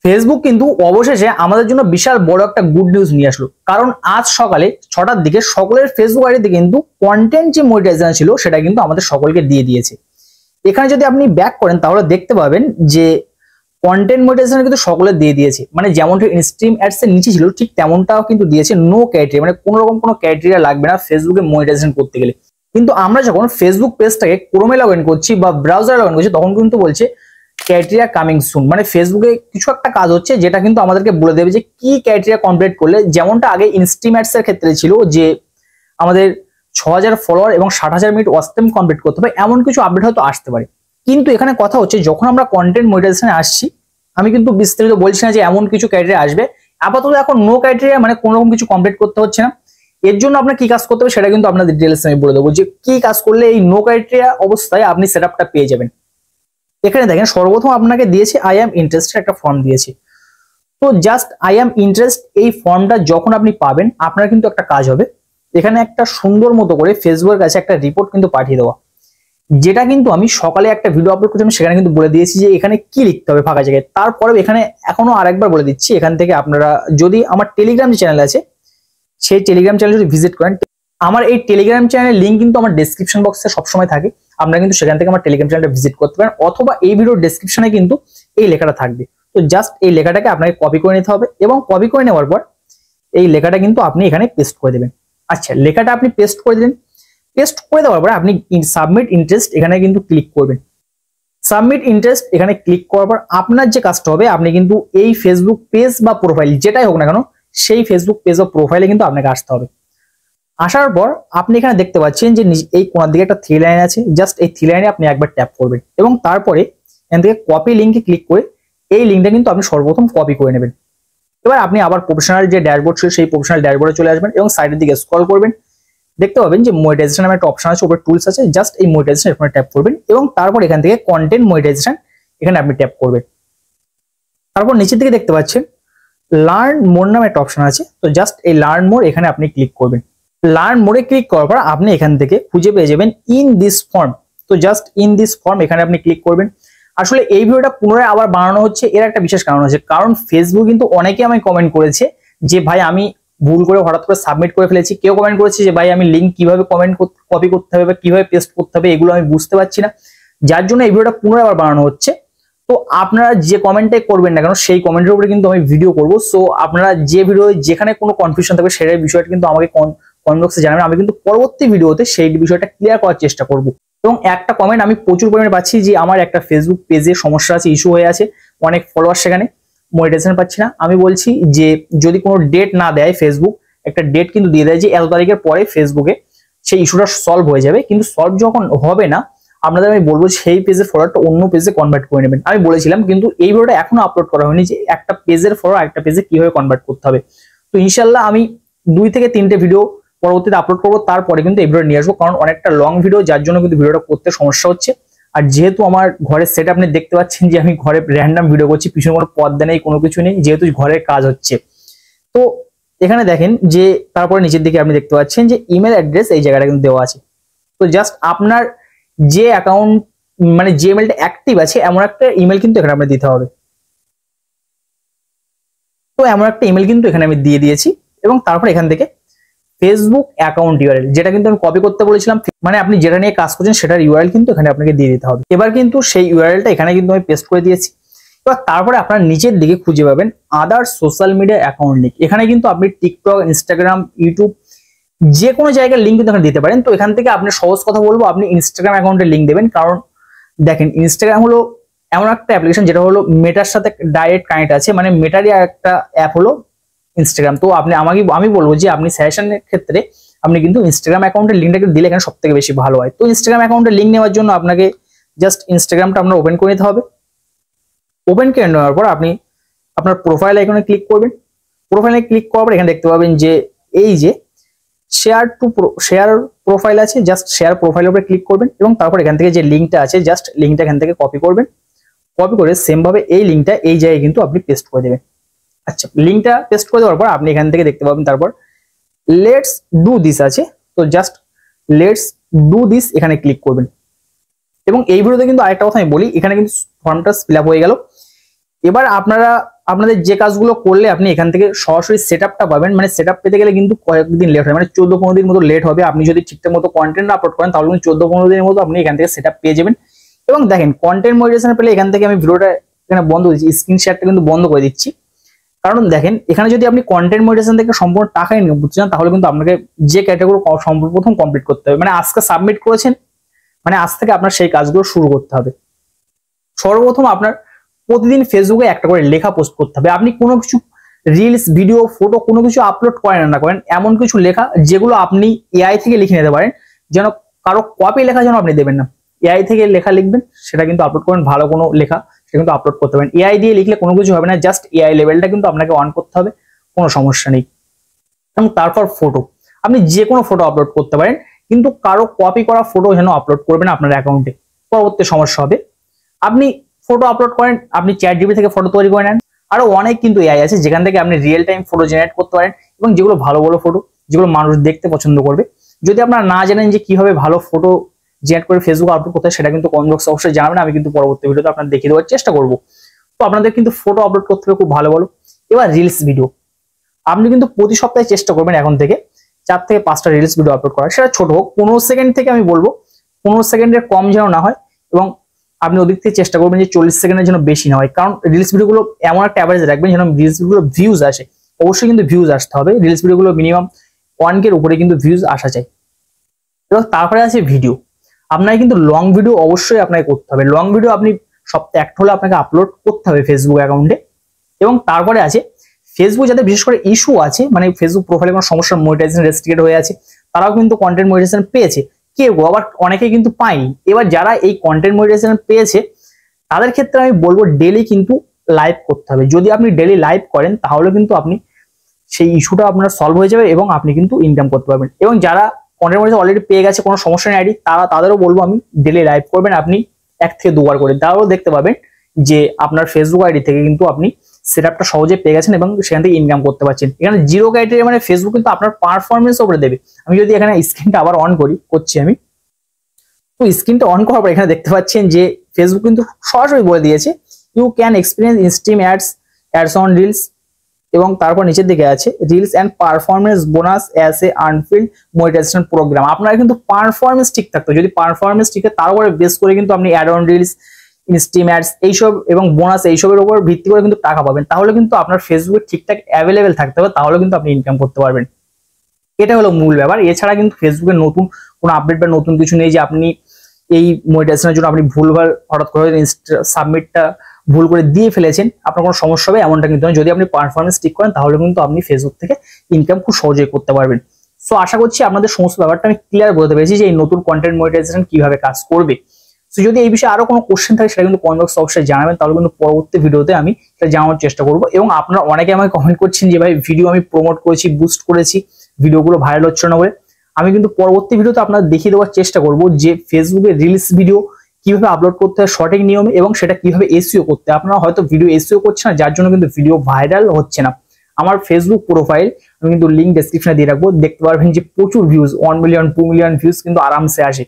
Facebook কিন্তু অবশেষে আমাদের জন্য বিশাল বড় একটা গুড নিউজ নিয়ে আসলো, কারণ আজ সকালে 6টার দিকে সকলের ফেসবুক আইডিতে কিন্তু কন্টেন্ট যে মনিটাইজেশন ছিল সেটা কিন্তু আমাদের সকলকে দিয়ে দিয়েছে। এখানে যদি আপনি ব্যাক করেন তাহলে দেখতে পাবেন যে কন্টেন্ট মনিটাইজেশন কিন্তু সকলের দিয়ে দিয়েছে, মানে যেমনটা ইনস্ট্রিম অ্যাডস এর নিচে ছিল ঠিক তেমনটাও কিন্তু দিয়েছে। নো ক্রাইটেরিয়া, মানে কোনো রকম কোনো ক্রাইটেরিয়া লাগবে না ফেসবুকে মনিটাইজেশন করতে গেলে। কিন্তু আমরা যখন ফেসবুক পেজটাকে ক্রোমে লগ ইন করছি বা ব্রাউজারে লগ ইন করছি তখন কিন্তু বলছে ক্রাইটেরিয়া কামিং সুন, মানে ফেসবুকে কিছু একটা কাজ হচ্ছে যেটা কিন্তু আমাদেরকে বলে দেবে যে কি ক্রাইটেরিয়া কমপ্লিট করলে, যেমনটা আগে ইনস্ট্রিম অ্যাডস এর ক্ষেত্রে ছিল যে আমাদের 6000 ফলোয়ার এবং 60,000 মিনিট ওয়াচ টাইম কমপ্লিট করতে হবে, এমন কিছু আপডেট হয়তো আসতে পারে। কিন্তু এখানে কথা হচ্ছে যখন আমরা কন্টেন্ট মনিটাইজেশনে আসছি, আমি কিন্তু বিস্তারিত বলছি না যে এমন কিছু ক্রাইটেরিয়া আসবে। আপাতত এখন নো ক্রাইটেরিয়া, মানে কোনো রকম কিছু কমপ্লিট করতে হচ্ছে না। এর জন্য আপনার কি কাজ করতে হবে সেটা কিন্তু আপনাদের ডিটেইলস আমি বলে দেবো যে কি কাজ করলে এই নো ক্রাইটেরিয়া অবস্থায় আপনি সেটআপটা পেয়ে যাবেন। এখানে দেখেন সর্বপ্রথম আপনাকে দিয়েছে আই অ্যাম ইন্টারেস্টেড একটা ফর্ম দিয়েছে। তো জাস্ট আই অ্যাম ইন্টারেস্ট এই ফর্মটা যখন আপনি পাবেন আপনার কিন্তু একটা কাজ হবে, এখানে একটা সুন্দর মতো করে ফেসবুকের কাছে একটা রিপোর্ট কিন্তু পাঠিয়ে দেওয়া, যেটা কিন্তু আমি সকালে একটা ভিডিও আপলোড করেছিলাম সেখানে কিন্তু বলে দিয়েছি যে এখানে কি লিখতে হবে ফাঁকা জায়গায়। তারপরে এখানে এখনো আরেকবার বলে দিচ্ছি, এখান থেকে আপনারা যদি আমার টেলিগ্রাম চ্যানেল আছে সেই টেলিগ্রাম চ্যানেল যদি ভিজিট করেন, আমার এই টেলিগ্রাম চ্যানেলের লিঙ্ক কিন্তু আমার ডেসক্রিপশন বক্সে সবসময় থাকে, আপনারা কিন্তু সেখান থেকে আমার টেলিগ্রাম চ্যানেলটা ভিজিট করতে পারেন, অথবা এই ভিডিওর ডেসক্রিপশনে কিন্তু এই লেখাটা থাকবে। তো জাস্ট এই লেখাটাকে আপনাকে কপি করে নিতে হবে এবং কপি করে নেওয়ার পর এই লেখাটা কিন্তু আপনি এখানে পেস্ট করে দেবেন। আচ্ছা, লেখাটা আপনি পেস্ট করে দিলেন, পেস্ট করে দেওয়ার পর আপনি সাবমিট ইন্টারেস্ট এখানে কিন্তু ক্লিক করবেন। সাবমিট ইন্টারেস্ট এখানে ক্লিক করার পর আপনার যে কাজটা হবে, আপনি কিন্তু এই ফেসবুক পেজ বা প্রোফাইল যেটাই হোক না কেন সেই ফেসবুক পেজ বা প্রোফাইলে কিন্তু আপনাকে আসতে হবে। আসার পর আপনি এখানে দেখতে পাচ্ছেন যে এই কোণার দিকে একটা থ্রি লাইন আছে, জাস্ট এই থ্রি লাইনে আপনি একবার ট্যাপ করবেন এবং তারপরে এখান থেকে কপি লিঙ্কে ক্লিক করে এই লিঙ্কটা কিন্তু আপনি সর্বপ্রথম কপি করে নেবেন। এবার আপনি আবার প্রফেশনাল যে ড্যাশবোর্ড ছিল সেই প্রফেশনাল ড্যাশবোর্ডে চলে আসবেন এবং সাইডের দিকে স্ক্রল করবেন, দেখতে পাবেন যে মনিটাইজেশন নামে একটা অপশন আছে, উপরে টুলস আছে, জাস্ট এই মনিটাইজেশন এখানে ট্যাপ করবেন এবং তারপর এখান থেকে কন্টেন্ট মনিটাইজেশন এখানে আপনি ট্যাপ করবেন। তারপর নিচের দিকে দেখতে পাচ্ছেন লার্ন মোর নামে একটা অপশন আছে, তো জাস্ট এই লার্ন মোর এখানে আপনি ক্লিক করবেন। লার্ন মোরে ক্লিক করার পর আপনি এখান থেকে খুঁজে পেয়ে যাবেন ইন দিস ফর্ম, তো জাস্ট ইন দিস ফর্ম এখানে আপনি ক্লিক করবেন। আসলে এই ভিডিওটা পুনরায় আবার বানানো হচ্ছে, এর একটা বিশেষ কারণ আছে, কারণ ফেসবুক কিন্তু অনেকে আমায় কমেন্ট করেছে যে ভাই আমি ভুল করে হঠাৎ করে সাবমিট করে ফেলেছি, কেউ কমেন্ট করেছে যে ভাই আমি লিঙ্ক কিভাবে কপি করতে হবে বা কিভাবে পেস্ট করতে হবে এগুলো আমি বুঝতে পারছি না, যার জন্য এই ভিডিওটা পুনরায় আবার বানানো হচ্ছে। তো আপনারা যে কমেন্টটাই করবেন না কেন সেই কমেন্টের উপরে কিন্তু আমি ভিডিও করব, সো আপনারা যে ভিডিও যেখানে কোনো কনফিউশন থাকবে সেটার বিষয়টা কিন্তু আমাকে কমেন্ট বক্সে জানাবেন, আমি কিন্তু পরবর্তী ভিডিওতে সেই বিষয়টা ক্লিয়ার করার চেষ্টা করব। এবং একটা কমেন্ট আমি প্রচুর পরিমাণে পাচ্ছি যে আমার একটা ফেসবুক পেজে সমস্যা আছে, ইস্যু হয়ে আছে, অনেক ফলোয়ার সেখানে মনিটাইজেশন পাচ্ছি না। আমি বলছি যে যদি কোনো ডেট না দেয় ফেসবুক, একটা ডেট কিন্তু দিয়ে দেয় যে এত তারিখের পরে ফেসবুকে সেই ইস্যুটা সলভ হয়ে যাবে, কিন্তু সলভ যখন হবে না আপনাদের আমি বলবো সেই পেজের ফলোয়ারটা অন্য পেজে কনভার্ট করে নেবেন। আমি বলেছিলাম কিন্তু এই ভিডিওটা এখনো আপলোড করা হয়নি যে একটা পেজের ফলোয়ার একটা পেজে কিভাবে কনভার্ট করতে হবে। তো ইনশাল্লাহ আমি 2 থেকে 3টে ভিডিও পরবর্তীতে আপলোড করবো, তারপরে কিন্তু এই ভিডিও নিয়ে আসবো, কারণ অনেকটা লং ভিডিও যার জন্য কিন্তু ভিডিওটা করতে সমস্যা হচ্ছে। আর যেহেতু আমার ঘরের সেট আপনি দেখতে পাচ্ছেন যে আমি ঘরে র্যান্ডম ভিডিও করছি, পিছনে কোনো পর্দা নেই, কোনো কিছু নেই, যেহেতু ঘরের কাজ হচ্ছে। তো এখানে দেখেন যে তারপরে নিচের দিকে আপনি দেখতে পাচ্ছেন যে ইমেল অ্যাড্রেস এই জায়গাটা কিন্তু দেওয়া আছে। তো জাস্ট আপনার যে অ্যাকাউন্ট মানে যে ইমেলটা অ্যাক্টিভ আছে এমন একটা ইমেল কিন্তু এখানে আপনার দিতে হবে। তো এমন একটা ইমেল কিন্তু এখানে আমি দিয়ে দিয়েছি এবং তারপর এখান থেকে ফেসবুক অ্যাকাউন্ট ইউআরএল যেটা কিন্তু আমি কপি করতে বলেছিলাম, মানে আপনি যেটা নিয়ে কাজ করছেন সেটার ইউআরএল কিন্তু এখানে আপনাকে দিয়ে দিতে হবে। এবার কিন্তু সেই ইউআরএলটা এখানে কিন্তু আমি পেস্ট করে দিয়েছি। এবার তারপরে আপনার নিচের দিকে খুঁজে পাবেন আদার সোশ্যাল মিডিয়া অ্যাকাউন্ট লিঙ্ক, এখানে কিন্তু আপনি টিকটক, ইনস্টাগ্রাম, ইউটিউব যে কোনো জায়গায় লিঙ্ক কিন্তু এখানে দিতে পারেন। তো এখান থেকে আপনি সহজ কথা বলবো আপনি ইনস্টাগ্রাম অ্যাকাউন্টের লিঙ্ক দেবেন, কারণ দেখেন ইনস্টাগ্রাম হলো এমন একটা অ্যাপ্লিকেশন যেটা হলো মেটার সাথে ডাইরেক্ট কানেক্ট আছে, মানে মেটারই একটা অ্যাপ হলো ইনস্টাগ্রাম। তো আমি বলবো যে আপনি সাজেশনের ক্ষেত্রে আপনি কিন্তু ইনস্টাগ্রাম অ্যাকাউন্টের লিঙ্কটাকে দিলে এখানে সব থেকে বেশি ভালো হয়। তো ইনস্টাগ্রাম অ্যাকাউন্টের লিঙ্ক নেওয়ার জন্য আপনাকে জাস্ট ইনস্টাগ্রামটা আপনার ওপেন করে নিতে হবে। ওপেন করে নেওয়ার পর আপনি আপনার প্রোফাইল আইকনে ক্লিক করবেন। প্রোফাইলে ক্লিক করার পর এখানে দেখতে পাবেন যে এই যে শেয়ার প্রোফাইল আছে, জাস্ট শেয়ার প্রোফাইলের উপরে ক্লিক করবেন এবং তারপর এখান থেকে যে লিঙ্কটা আছে জাস্ট লিঙ্কটা এখান থেকে কপি করবেন। কপি করে সেম ভাবে এই লিঙ্কটা এই জায়গায় কিন্তু আপনি পেস্ট করে দেবেন। আচ্ছা, লিঙ্কটা পেস্ট করে দেওয়ার পর আপনি এখান থেকে দেখতে পাবেন তারপর লেটস ডু দিস আছে, তো জাস্ট লেটস ডু দিস এখানে ক্লিক করবেন। এবং এই ভিডিওতে কিন্তু আরেকটা কথা আমি বলি, এখানে কিন্তু ফর্মটা ফিল আপ হয়ে গেল। এবার আপনারা আপনাদের যে কাজগুলো করলে আপনি এখান থেকে সরাসরি সেটআপটা পাবেন, মানে সেটআপ পেতে গেলে কিন্তু কয়েকদিন লেট হয়, মানে 14-15 দিন মতো লেট হবে। আপনি যদি ঠিকঠাক মতো কন্টেন্ট আপলোড করেন তাহলে কিন্তু 14-15 দিনের মতো আপনি এখান থেকে সেটআপ পেয়ে যাবেন। এবং দেখেন কন্টেন্ট মনিটাইজেশন পেলে এখান থেকে আমি ভিডিওটা এখানে বন্ধ দিচ্ছি, স্ক্রিন শেয়ারটা কিন্তু বন্ধ করে দিচ্ছি। কারণ দেখেন এখানে যদি আপনি কন্টেন্ট মনিটাইজেশন থেকে সম্পূর্ণ টাকা ইনকাম করতে চান তাহলে কিন্তু আপনাকে যে ক্যাটাগরি সর্বপ্রথম কমপ্লিট করতে হবে, মানে আজকে সাবমিট করেছেন মানে আজ থেকে আপনার সেই কাজগুলো শুরু করতে হবে। সর্বপ্রথম আপনার প্রতিদিন ফেসবুকে একটা করে লেখা পোস্ট করতে হবে। আপনি কোনো কিছু রিলস, ভিডিও, ফটো কোনো কিছু আপলোড করেন না করেন, এমন কিছু লেখা যেগুলো আপনি এআই থেকে লিখে নিতে পারেন, যেন কারো কপি লেখা যেন আপনি দেবেন না। এআই থেকে লেখা লিখবেন, সেটা কিন্তু আপলোড করবেন, ভালো কোনো লেখা সেটা কিন্তু আপলোড করতে পারেন। এআই দিয়ে লিখলে কোনো কিছু হবে না, জাস্ট এআই লেভেলটা কিন্তু আপনাকে অন করতে হবে, কোনো সমস্যা নেই। এবং তারপর ফটো, আপনি যে কোনো ফটো আপলোড করতে পারেন, কিন্তু কারো কপি করা ফটো যেন আপলোড করবেন আপনার অ্যাকাউন্টে, পরবর্তী সমস্যা হবে। আপনি ফটো আপলোড করেন, আপনি চ্যাটজিপিটি থেকে ফটো তৈরি করে নেন, আরো অনেক কিন্তু এআই আছে যেখান থেকে আপনি রিয়েল টাইম ফটো জেনারেট করতে পারেন, এবং যেগুলো ভালো ভালো ফটো যেগুলো মানুষ দেখতে পছন্দ করবে। যদি আপনারা না জানেন যে কিভাবে ভালো ফটো জেনারেট করে ফেসবুক আপলোড করতে হয়, সেটা কিন্তু কমেন্ট বক্সে অবশ্যই জানাবেন, আমি কিন্তু পরবর্তী ভিডিওতে আপনাদের দেখিয়ে দেওয়ার চেষ্টা করব। তো আপনাদের কিন্তু ফটো আপলোড করতে হবে খুব ভালো ভালো। এবার রিলস ভিডিও, আপনি কিন্তু প্রতি সপ্তাহে চেষ্টা করবেন এখন থেকে 4 থেকে 5টা রিলস ভিডিও আপলোড করা, সেটা ছোট হোক, 15 সেকেন্ড থেকে আমি বলবো 15 সেকেন্ডের কম যেন না হয়, এবং আপনি ওদিক থেকে চেষ্টা করবেন যে 40 সেকেন্ডের জন্য বেশি না হয়। কারণ রিলস ভিডিওগুলো এমন একটা অ্যাভারেজ রাখবেন যেন রিলস ভিডিওগুলো ভিউজ আসে, অবশ্যই কিন্তু ভিউজ আসতে হবে। রিলস ভিডিওগুলো মিনিমাম 1K উপরে কিন্তু ভিউজ আসা চাই। এবং তারপরে আছে ভিডিও, আপনাকে কিন্তু লং ভিডিও অবশ্যই আপনাকে করতে হবে। লং ভিডিও আপনি সপ্তাহে একটা হলে আপনাকে আপলোড করতে হবে ফেসবুক অ্যাকাউন্টে। এবং তারপরে আছে ফেসবুক, যাদের বিশেষ করে ইস্যু আছে, মানে ফেসবুক প্রোফাইলে কোনো সমস্যা, মনিটাইজেশন রেস্ট্রিক্টেড হয়ে আছে, তারাও কিন্তু কন্টেন্ট মনিটাইজেশন পেয়েছে, কেউ আবার অনেকে কিন্তু পায়নি। এবার যারা এই কন্টেন্ট মনিটাইজেশন পেয়েছে তাদের ক্ষেত্রে আমি বলবো ডেলি কিন্তু লাইভ করতে হবে। যদি আপনি ডেলি লাইভ করেন তাহলে কিন্তু আপনি সেই ইস্যুটা আপনার সলভ হয়ে যাবে এবং আপনি কিন্তু ইনকাম করতে পারবেন। এবং যারা কন্টেন্ট মনিটাইজেশন অলরেডি পেয়ে গেছে, কোনো সমস্যা নেই আইডি, তাদেরও বলবো আমি ডেলি লাইভ করবেন, আপনি 1 থেকে 2 বার করে, তাহলেও দেখতে পাবেন যে আপনার ফেসবুক আইডি থেকে কিন্তু আপনি সেটআপটা সহজে পেয়ে গেছেন এবং সেখান থেকে ইনকাম করতে পারছেন। এখানে জিরো ক্রাইটেরিয়া, মানে ফেসবুক কিন্তু আপনার পারফরমেন্স উপরে দেবে। আমি যদি এখানে স্ক্রিনটা আবার অন করছি আমি, তো স্ক্রিনটা অন করার পর এখানে দেখতে পাচ্ছেন যে ফেসবুক কিন্তু সরাসরি বলে দিয়েছে you can experience instream ads on reels, এবং তারপর নিচের দিকে আছে reels and performance bonus as a unfilled monetization program. আপনার কিন্তু পারফরমেন্স ঠিক থাকতো, যদি পারফরমেন্স ঠিক থাকে তার উপরে বেস করে কিন্তু আপনি ad on reels, instream ads এইসব এবং বোনাস এইসবের উপর ভিত্তি করে কিন্তু টাকা পাবেন। তাহলে কিন্তু আপনার ফেসবুক ঠিকঠাক অ্যাভেলেবেল থাকতে হবে, তাহলে কিন্তু আপনি ইনকাম করতে পারবেন। এটা হলো মূল ব্যাপার। এছাড়া কিন্তু ফেসবুকের নতুন কোনো আপডেট বা নতুন কিছু নেই যে আপনি এই মনিটাইজেশনের জন্য আপনি ভুলভাল হঠাৎ করে সাবমিটটা ভুল করে দিয়ে ফেলেছেন, আপনার কোনো সমস্যা হবে এমনটা কিন্তু নয়। যদি আপনি পারফরমেন্স ঠিক করেন তাহলে কিন্তু আপনি ফেসবুক থেকে ইনকাম খুব সহজেই করতে পারবেন। সো আশা করছি আপনাদের সমস্ত ব্যাপারটা আমি ক্লিয়ার বলতে পেরেছি যে এই নতুন কন্টেন্ট মনিটাইজেশন কিভাবে কাজ করবে। সো যদি এই বিষয়ে আরো কোনো কোশ্চেন থাকে সেটা কিন্তু কমেন্ট বক্সে অবশ্যই জানাবেন, তাহলে কিন্তু পরবর্তী ভিডিওতে আমি সেটা জানানোর চেষ্টা করবো। এবং আপনারা অনেকে আমাকে কমেন্ট করছেন যে ভাই ভিডিও আমি প্রমোট করেছি, বুস্ট করেছি, ভিডিওগুলো ভাইরাল হচ্ছে না বলে। আমি কিন্তু পরবর্তী ভিডিওতে আপনাদের দেখিয়ে দেওয়ার চেষ্টা করব যে ফেসবুকে রিলস ভিডিও কিভাবে আপলোড করতে হয় সঠিক নিয়মে, এবং সেটা কিভাবে এসইও করতে হয়। আপনারা হয়তো ভিডিও এসইও করছে না, যার জন্য কিন্তু ভিডিও ভাইরাল হচ্ছে না। আমার ফেসবুক প্রোফাইল আমি কিন্তু লিঙ্ক ডেসক্রিপশনে দিয়ে রাখবো, দেখতে পারবেন যে প্রচুর ভিউজ, 1 মিলিয়ন 2 মিলিয়ন ভিউজ কিন্তু আরামসে আসে।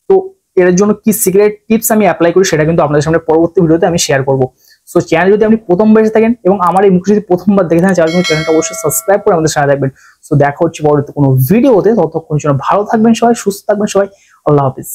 তো এর জন্য কি সিক্রেট টিপস আমি অ্যাপ্লাই করি সেটা কিন্তু আপনাদের সামনে পরবর্তী ভিডিওতে আমি শেয়ার করবো। সো চ্যানেল যদি আপনি প্রথমবার এসে থাকেন এবং আমার এই মুখ যদি প্রথমবার দেখে থাকেন তাহলে চ্যানেলটা অবশ্যই সাবস্ক্রাইব করে আমাদের সাথে থাকবেন। সো দেখা হচ্ছে পরবর্তী কোনো ভিডিওতে, ততক্ষণ জন্য ভালো থাকবেন সবাই, সুস্থ থাকবেন সবাই, আল্লাহ হাফিজ।